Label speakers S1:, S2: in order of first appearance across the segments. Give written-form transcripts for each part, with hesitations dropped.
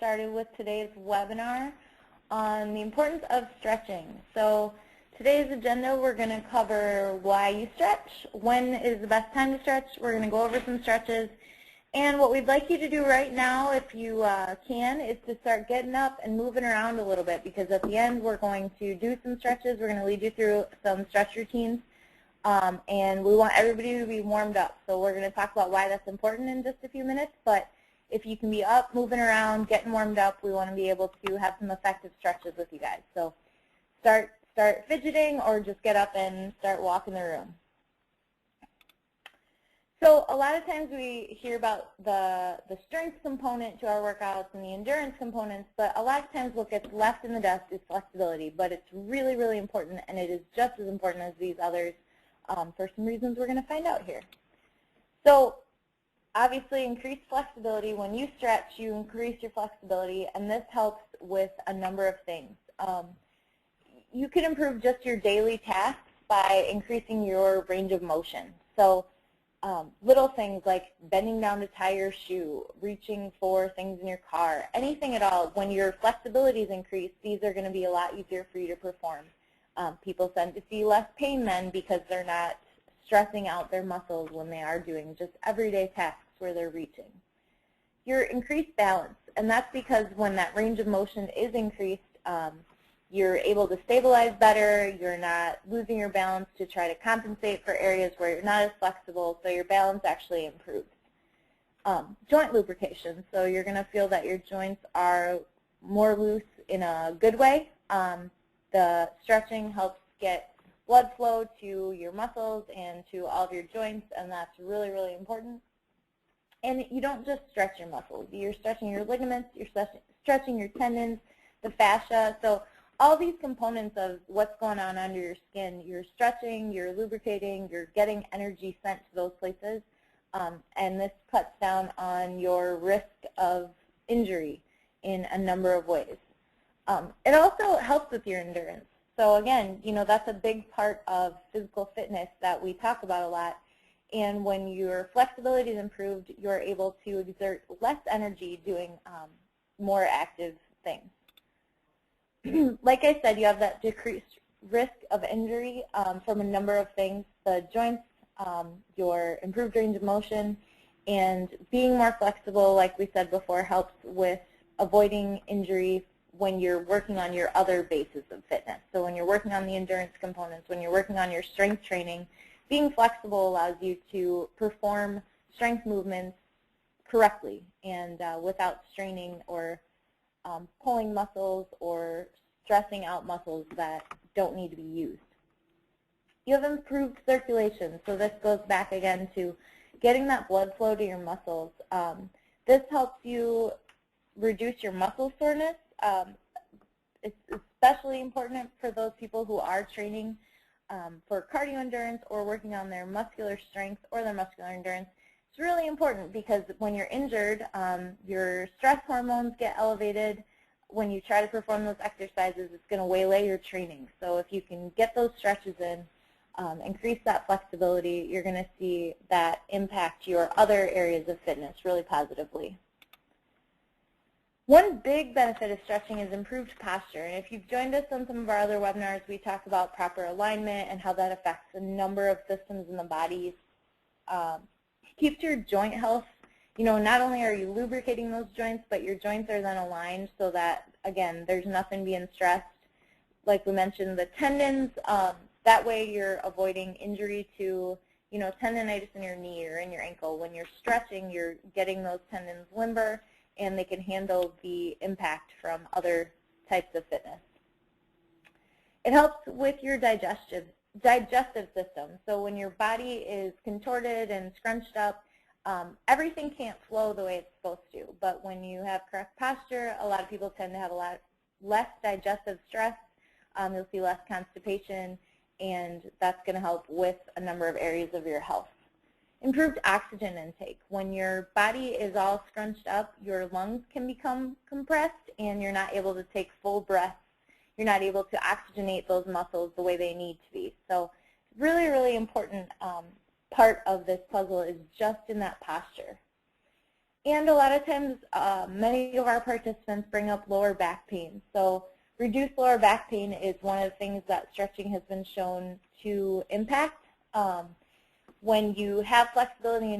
S1: started with today's webinar on the importance of stretching. So today's agenda, we're going to cover why you stretch, when is the best time to stretch. We're going to go over some stretches. And what we'd like you to do right now, if you can, is to start getting up and moving around a little bit, because at the end we're going to do some stretches. We're going to lead you through some stretch routines. And we want everybody to be warmed up. So we're going to talk about why that's important in just a few minutes. But if you can be up, moving around, getting warmed up, we want to be able to have some effective stretches with you guys. So start fidgeting or just get up and start walking the room. So a lot of times we hear about the strength component to our workouts and the endurance components, but a lot of times what gets left in the dust is flexibility. But it's really, really important, and it is just as important as these others for some reasons we're going to find out here. So obviously, increased flexibility. When you stretch, you increase your flexibility, and this helps with a number of things. You can improve just your daily tasks by increasing your range of motion. So little things like bending down to tie your shoe, reaching for things in your car, anything at all. When your flexibility is increased, these are going to be a lot easier for you to perform. People tend to see less pain then because they're not stressing out their muscles when they are doing just everyday tasks where they're reaching. Your increased balance, and that's because when that range of motion is increased, you're able to stabilize better, you're not losing your balance to try to compensate for areas where you're not as flexible, so your balance actually improves. Joint lubrication, so you're going to feel that your joints are more loose in a good way. The stretching helps get blood flow to your muscles and to all of your joints, and that's really, really important. And you don't just stretch your muscles. You're stretching your ligaments, you're stretching your tendons, the fascia. So all these components of what's going on under your skin, you're stretching, you're lubricating, you're getting energy sent to those places, and this cuts down on your risk of injury in a number of ways. It also helps with your endurance. So again, you know, that's a big part of physical fitness that we talk about a lot. And when your flexibility is improved, you're able to exert less energy doing more active things. Like I said, you have that decreased risk of injury from a number of things. The joints, your improved range of motion, and being more flexible, like we said before, helps with avoiding injury when you're working on your other bases of fitness. So when you're working on the endurance components, when you're working on your strength training, being flexible allows you to perform strength movements correctly and without straining or pulling muscles or stressing out muscles that don't need to be used. You have improved circulation, so this goes back again to getting that blood flow to your muscles. This helps you reduce your muscle soreness. It's especially important for those people who are training for cardio endurance or working on their muscular strength or their muscular endurance. It's really important because when you're injured, your stress hormones get elevated. When you try to perform those exercises, it's going to waylay your training. So if you can get those stretches in, increase that flexibility, you're going to see that impact your other areas of fitness really positively. One big benefit of stretching is improved posture. And if you've joined us on some of our other webinars, we talk about proper alignment and how that affects a number of systems in the body. Keeps your joint health. You know, not only are you lubricating those joints, but your joints are then aligned so that, again, there's nothing being stressed. Like we mentioned, the tendons, that way you're avoiding injury to, you know, tendonitis in your knee or in your ankle. When you're stretching, you're getting those tendons limber, and they can handle the impact from other types of fitness. It helps with your digestive system. So when your body is contorted and scrunched up, everything can't flow the way it's supposed to. But when you have correct posture, a lot of people tend to have a lot less digestive stress. You'll see less constipation, and that's going to help with a number of areas of your health. Improved oxygen intake. When your body is all scrunched up, your lungs can become compressed, and you're not able to take full breaths. You're not able to oxygenate those muscles the way they need to be. So really, really important part of this puzzle is just in that posture. And a lot of times, many of our participants bring up lower back pain. So reduced lower back pain is one of the things that stretching has been shown to impact. When you have flexibility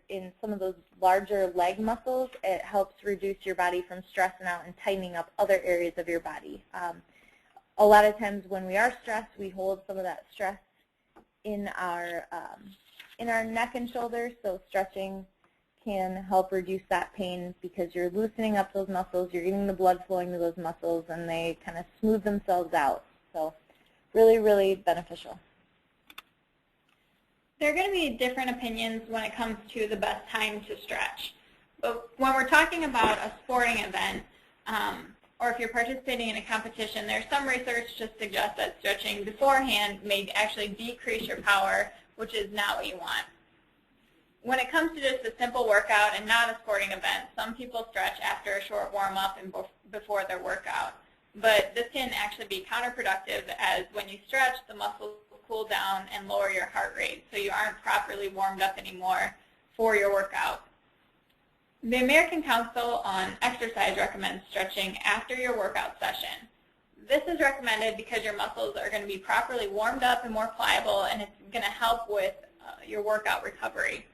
S1: in some of those larger leg muscles, it helps reduce your body from stressing out and tightening up other areas of your body. A lot of times when we are stressed, we hold some of that stress in our neck and shoulders, so stretching can help reduce that pain because you're loosening up those muscles, you're getting the blood flowing to those muscles, and they kind of smooth themselves out. So really, really beneficial.
S2: There are going to be different opinions when it comes to the best time to stretch. But when we're talking about a sporting event, or if you're participating in a competition, there's some research to suggest that stretching beforehand may actually decrease your power, which is not what you want. When it comes to just a simple workout and not a sporting event, some people stretch after a short warm-up and before their workout. But this can actually be counterproductive, as when you stretch, the muscles cool down and lower your heart rate, so you aren't properly warmed up anymore for your workout. The American Council on Exercise recommends stretching after your workout session. This is recommended because your muscles are going to be properly warmed up and more pliable, and it's going to help with your workout recovery.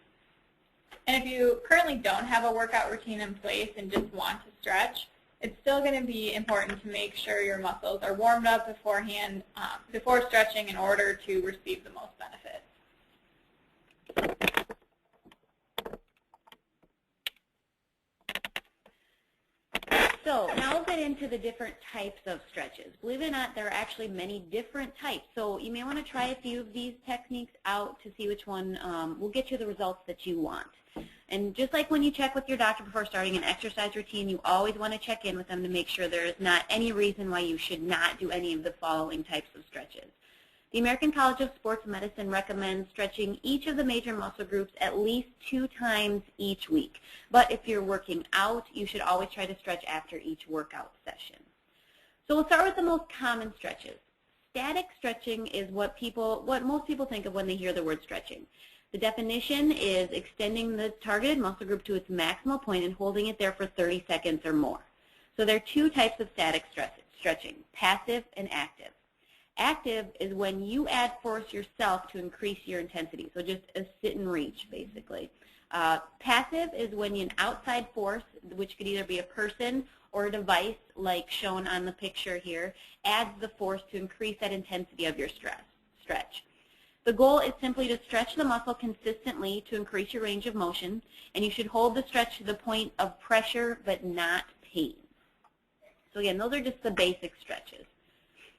S2: And if you currently don't have a workout routine in place and just want to stretch, it's still going to be important to make sure your muscles are warmed up beforehand, before stretching, in order to receive the most benefit.
S3: So now we'll get into the different types of stretches. Believe it or not, there are actually many different types. So you may want to try a few of these techniques out to see which one will get you the results that you want. And just like when you check with your doctor before starting an exercise routine, you always want to check in with them to make sure there is not any reason why you should not do any of the following types of stretches. The American College of Sports Medicine recommends stretching each of the major muscle groups at least 2 times each week. But if you're working out, you should always try to stretch after each workout session. So we'll start with the most common stretches. Static stretching is what most people think of when they hear the word stretching. The definition is extending the targeted muscle group to its maximal point and holding it there for 30 seconds or more. So there are 2 types of static stretching, passive and active. Active is when you add force yourself to increase your intensity, so just a sit and reach, basically. Passive is when an outside force, which could either be a person or a device, like shown on the picture here, adds the force to increase that intensity of your stretch. The goal is simply to stretch the muscle consistently to increase your range of motion, and you should hold the stretch to the point of pressure but not pain. So again, those are just the basic stretches.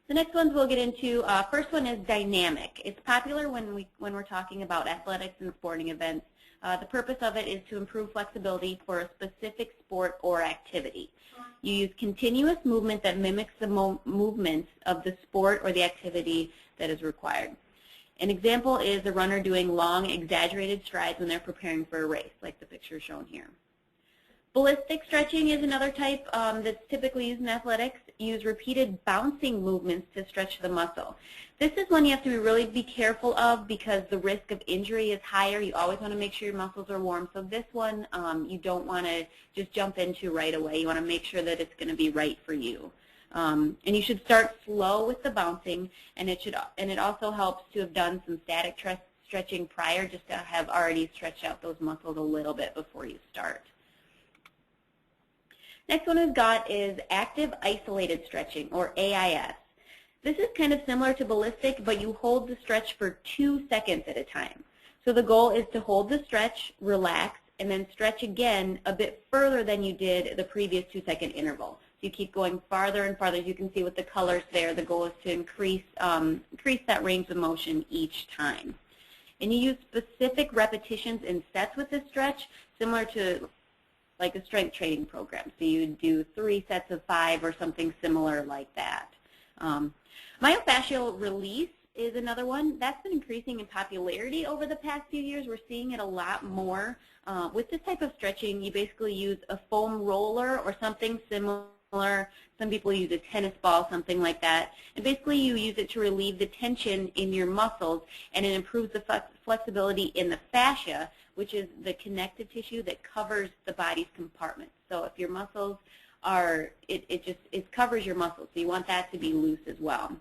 S3: The next ones we'll get into, first one is dynamic. It's popular when we're talking about athletics and sporting events. The purpose of it is to improve flexibility for a specific sport or activity. You use continuous movement that mimics the movements of the sport or the activity that is required. An example is a runner doing long, exaggerated strides when they're preparing for a race, like the picture shown here. Ballistic stretching is another type that's typically used in athletics. Use repeated bouncing movements to stretch the muscle. This is one you have to really be careful of because the risk of injury is higher. You always want to make sure your muscles are warm. So this one you don't want to just jump into right away. You want to make sure that it's going to be right for you. And you should start slow with the bouncing, and it also helps to have done some static stretching prior, just to have already stretched out those muscles a little bit before you start. Next one we've got is active isolated stretching, or AIS. This is kind of similar to ballistic, but you hold the stretch for 2 seconds at a time. So the goal is to hold the stretch, relax, and then stretch again a bit further than you did the previous 2-second interval. So you keep going farther and farther. As you can see with the colors there, the goal is to increase that range of motion each time. And you use specific repetitions and sets with this stretch, similar to like a strength training program. So you do 3 sets of 5 or something similar like that. Myofascial release is another one. That's been increasing in popularity over the past few years. We're seeing it a lot more. With this type of stretching, you basically use a foam roller or something similar. Some people use a tennis ball, something like that. And basically you use it to relieve the tension in your muscles, and it improves the flexibility in the fascia, which is the connective tissue that covers the body's compartments. So if your muscles are, it covers your muscles, so you want that to be loose as well.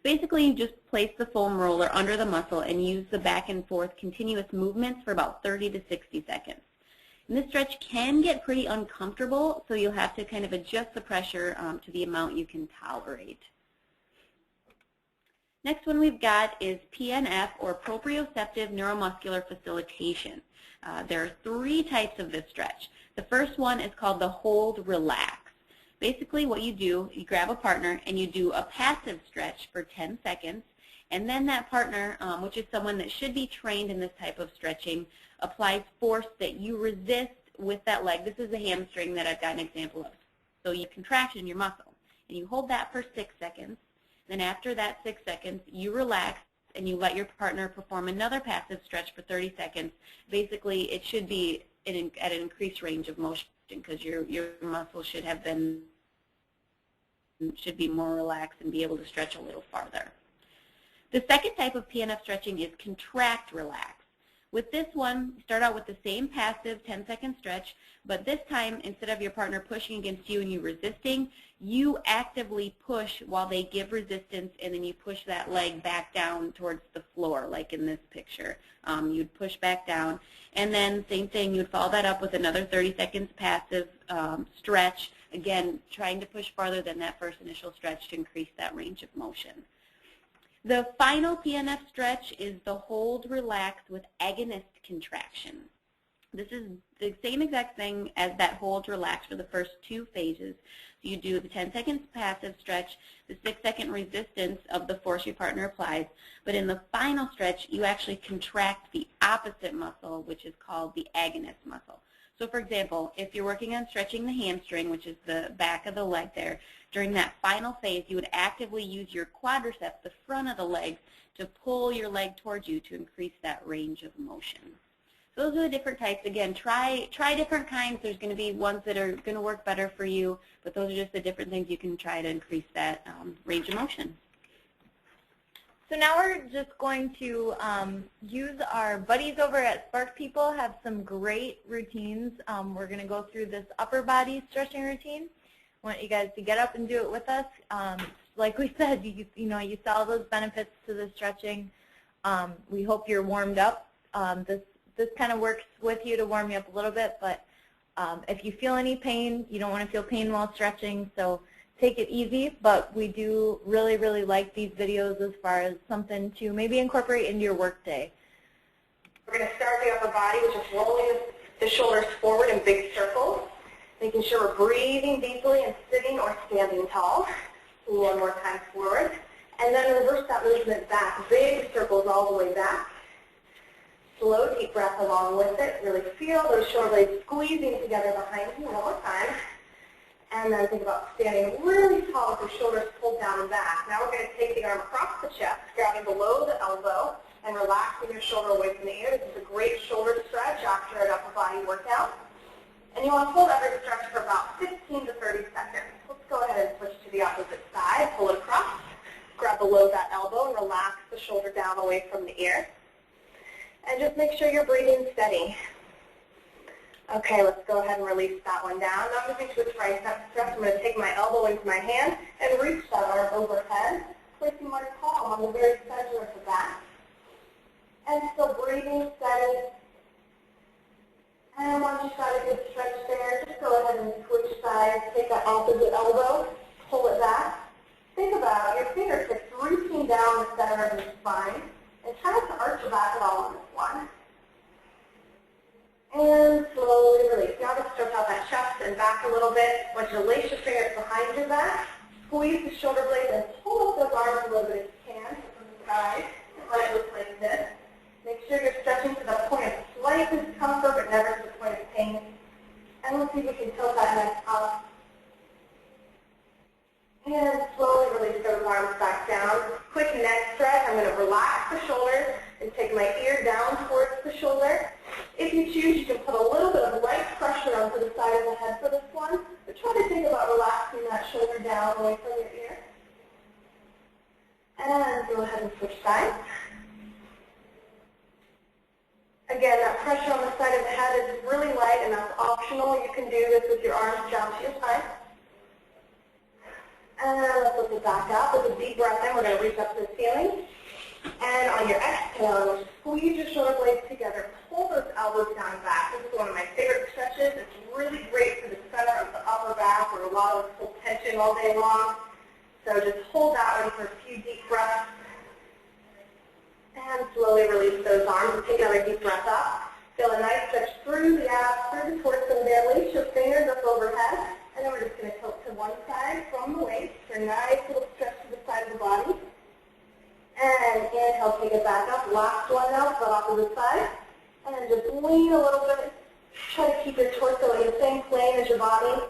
S3: Basically, you just place the foam roller under the muscle and use the back and forth continuous movements for about 30 to 60 seconds. And this stretch can get pretty uncomfortable, so you'll have to kind of adjust the pressure to the amount you can tolerate. Next one we've got is PNF, or proprioceptive neuromuscular facilitation. There are 3 types of this stretch. The first one is called the hold relax. Basically what you do, you grab a partner and you do a passive stretch for 10 seconds, and then that partner, which is someone that should be trained in this type of stretching, applies force that you resist with that leg. This is the hamstring that I've got an example of. So you contraction your muscle, and you hold that for 6 seconds. Then after that 6 seconds, you relax and you let your partner perform another passive stretch for 30 seconds. Basically, it should be at an increased range of motion because your muscles should be more relaxed and be able to stretch a little farther. The second type of PNF stretching is contract relax. With this one, start out with the same passive 10-second stretch, but this time, instead of your partner pushing against you and you resisting, you actively push while they give resistance, and then you push that leg back down towards the floor, like in this picture. You'd push back down, and then same thing, you'd follow that up with another 30 seconds passive stretch, again, trying to push farther than that first initial stretch to increase that range of motion. The final PNF stretch is the hold relax with agonist contraction. This is the same exact thing as that hold relax for the first 2 phases. So you do the 10 seconds passive stretch, the 6-second resistance of the force your partner applies, but in the final stretch you actually contract the opposite muscle, which is called the agonist muscle. So for example, if you're working on stretching the hamstring, which is the back of the leg there, during that final phase you would actively use your quadriceps, the front of the leg, to pull your leg towards you to increase that range of motion. So those are the different types. Again, try different kinds. There's going to be ones that are going to work better for you, but those are just the different things you can try to increase that range of motion.
S1: So now we're just going to use our buddies over at Spark People, have some great routines. We're going to go through this upper body stretching routine. I want you guys to get up and do it with us. Like we said, you saw those benefits to the stretching. We hope you're warmed up. This kind of works with you to warm you up a little bit, but if you feel any pain, you don't want to feel pain while stretching, so take it easy, but we do really, really like these videos as far as something to maybe incorporate into your work day.
S4: We're going to start the upper body with just rolling the shoulders forward in big circles, making sure we're breathing deeply and sitting or standing tall. One more time forward. And then reverse that movement back, big circles all the way back. Slow, deep breath along with it. Really feel those shoulder blades squeezing together behind you. One more time. And then think about standing really tall with your shoulders pulled down and back. Now we're going to take the arm across the chest, grabbing below the elbow, and relaxing your shoulder away from the ear. This is a great shoulder stretch after an upper body workout. And you want to hold every stretch for about 15 to 30 seconds. Let's go ahead and switch to the opposite side. Pull it across. Grab below that elbow and relax the shoulder down away from the ear. And just make sure you're breathing steady. Okay, let's go ahead and release that one down. Now moving to a tricep stretch. I'm going to take my elbow into my hand and reach that arm overhead, placing my palm on the very center of the back. And still breathing steady. And once you've got a good stretch there, just go ahead and switch sides. Take that opposite elbow, pull it back. Think about your fingertips reaching down the center of your spine, and try not to arch your back at all on this one. And slowly release. Now just stretch out that chest and back a little bit. I want you to lace your fingers behind your back, squeeze the shoulder blades, and pull up those arms a little bit if you can from the side. Let it look like this. Make sure you're stretching to the point of slight discomfort, but never to the point of pain. And let's see if we can tilt that neck up. And slowly release those arms back down. Quick neck stretch. I'm going to relax the shoulders and take my ear down towards the shoulder. If you choose, you can put a little bit of light pressure onto the side of the head for this one. But try to think about relaxing that shoulder down away from your ear. And go ahead and switch sides. Again, that pressure on the side of the head is really light, and that's optional. You can do this with your arms down to your side. And let's lift it back up. With a deep breath in, we're going to reach up to the ceiling. And on your exhale, squeeze your shoulder blades together. Pull those elbows down and back. This is one of my favorite stretches. It's really great for the center of the upper back where a lot of full tension all day long. So just hold that one for a few deep breaths. And slowly release those arms and take another deep breath up. Feel a nice stretch through the abs, through the torso there. Lace your fingers up overhead. And then we're just going to tilt to one side from the waist for a nice little stretch to the side of the body. And inhale, take it back up. Last one now, foot off to the side. And then just lean a little bit. Try to keep your torso in the same plane as your body.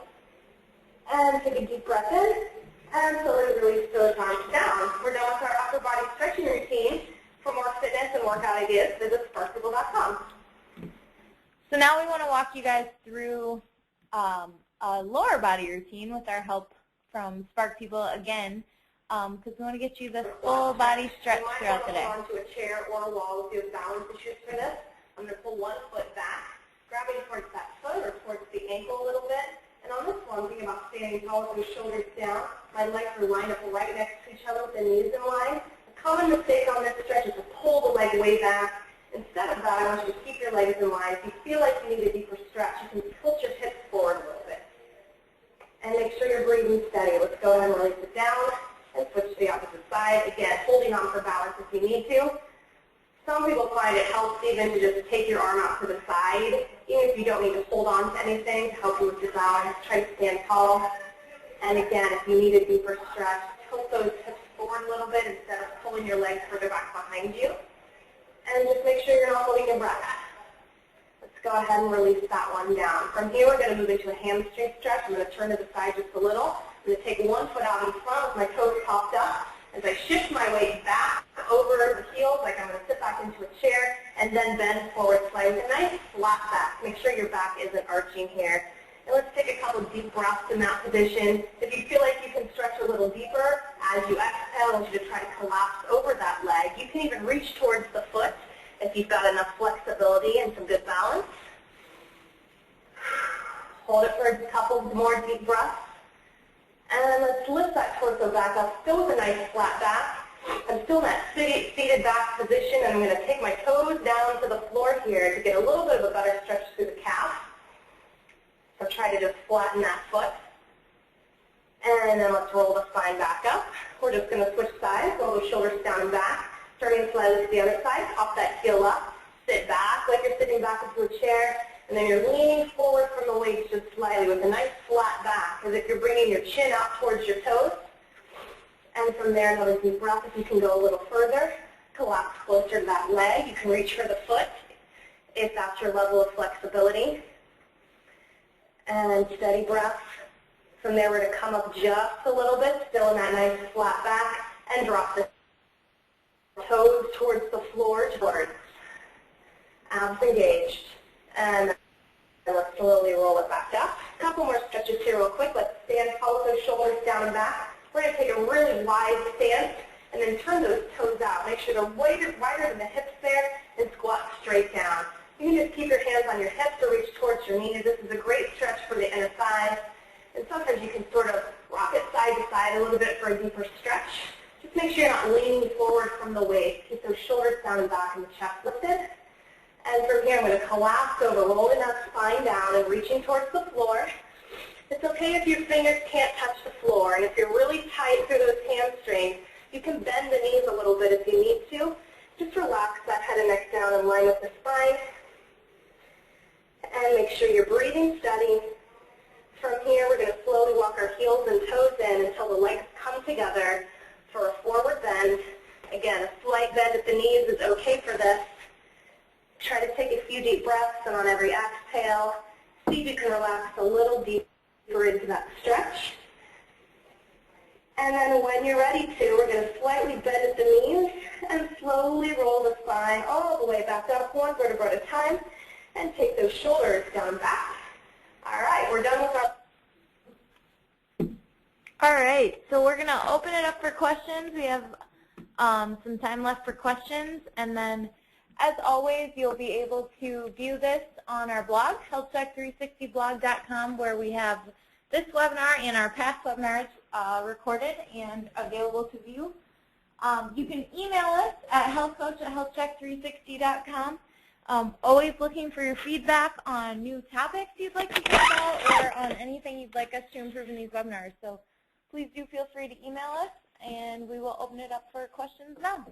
S4: And take a deep breath in. And slowly release those arms down. We're done with our upper body stretching routine. For more fitness and workout ideas, visit sparkpeople.com.
S1: So now we want to walk you guys through a lower body routine with our help from Spark People again, because we want to get you this full body stretch throughout the day.
S4: You might want to hold onto a chair or a wall with your balance issues for this. I'm going to pull one foot back, grabbing towards that foot or towards the ankle a little bit. And on this one, think about standing tall with your shoulders down. My legs are lined up right next to each other with the knees in line. A common mistake on this stretch is to pull the leg way back. Instead of that, I want you to keep your legs in line. If you feel like you need a deeper stretch, you can tilt your hips forward a little bit. And make sure you're breathing steady. Let's go ahead and release it down and switch to the opposite side. Again, holding on for balance if you need to. Some people find it helps even to just take your arm out to the side, even if you don't need to hold on to anything to help you with your balance. Try to stand tall. And again, if you need a deeper stretch, tilt those hips forward a little bit instead of pulling your legs further back behind you. And just make sure you're not holding your breath. Let's go ahead and release that one down. From here, we're going to move into a hamstring stretch. I'm going to turn to the side just a little. I'm going to take one foot out in front with my toes popped up. As I shift my weight back over the heels, like I'm going to sit back into a chair, and then bend forward slightly with a nice flat back. Make sure your back isn't arching here. And let's take a couple deep breaths in that position. If you feel like you can stretch a little deeper, as you exhale, I want you to try to collapse over that leg. You can even reach towards the foot if you've got enough flexibility and some good balance. Hold it for a couple more deep breaths. And let's lift that torso back up, still with a nice flat back. I'm still in that seated back position, and I'm going to take my toes down to the floor here to get a little bit of a better stretch through the calf. So try to just flatten that foot. And then let's roll the spine back up. We're just going to switch sides, roll the shoulders down and back. Turning slightly to the other side, pop that heel up, sit back like you're sitting back into a chair, and then you're leaning forward from the waist just slightly with a nice flat back, as if you're bringing your chin out towards your toes. And from there, another deep breath. If you can go a little further, collapse closer to that leg. You can reach for the foot if that's your level of flexibility. And steady breath. From there, we're going to come up just a little bit, still in that nice flat back, and drop the toes towards the floor, towards abs engaged. And let's slowly roll it back up. A couple more stretches here real quick. Let's stand tall with those shoulders down and back. We're going to take a really wide stance and then turn those toes out. Make sure they're wider than the hips there and squat straight down. You can just keep your hands on your hips or reach towards your knees. This is a great stretch for the inner thighs. And sometimes you can sort of rock it side to side a little bit for a deeper stretch. Just make sure you're not leaning forward from the waist. Keep those shoulders down and back and the chest lifted. And from here, I'm going to collapse over, rolling that spine down and reaching towards the floor. It's okay if your fingers can't touch the floor. And if you're really tight through those hamstrings, you can bend the knees a little bit if you need to. Just relax that head and neck down in line with the spine. And make sure you're breathing steady. From here, we're going to slowly walk our heels and toes in until the legs come together for a forward bend. Again, a slight bend at the knees is okay for this. Try to take a few deep breaths, and on every exhale, see if you can relax a little deeper into that stretch. And then when you're ready to, we're going to slightly bend at the knees and slowly roll the spine all the way back up, one vertebra at a time, and take those shoulders down back. All right, we're done with our...
S1: All right, so we're going to open it up for questions. We have some time left for questions, and then As always, you'll be able to view this on our blog, healthcheck360blog.com, where we have this webinar and our past webinars recorded and available to view. You can email us at healthcoach@healthcheck360.com. Always looking for your feedback on new topics you'd like to hear about or on anything you'd like us to improve in these webinars. So please do feel free to email us, and we will open it up for questions now.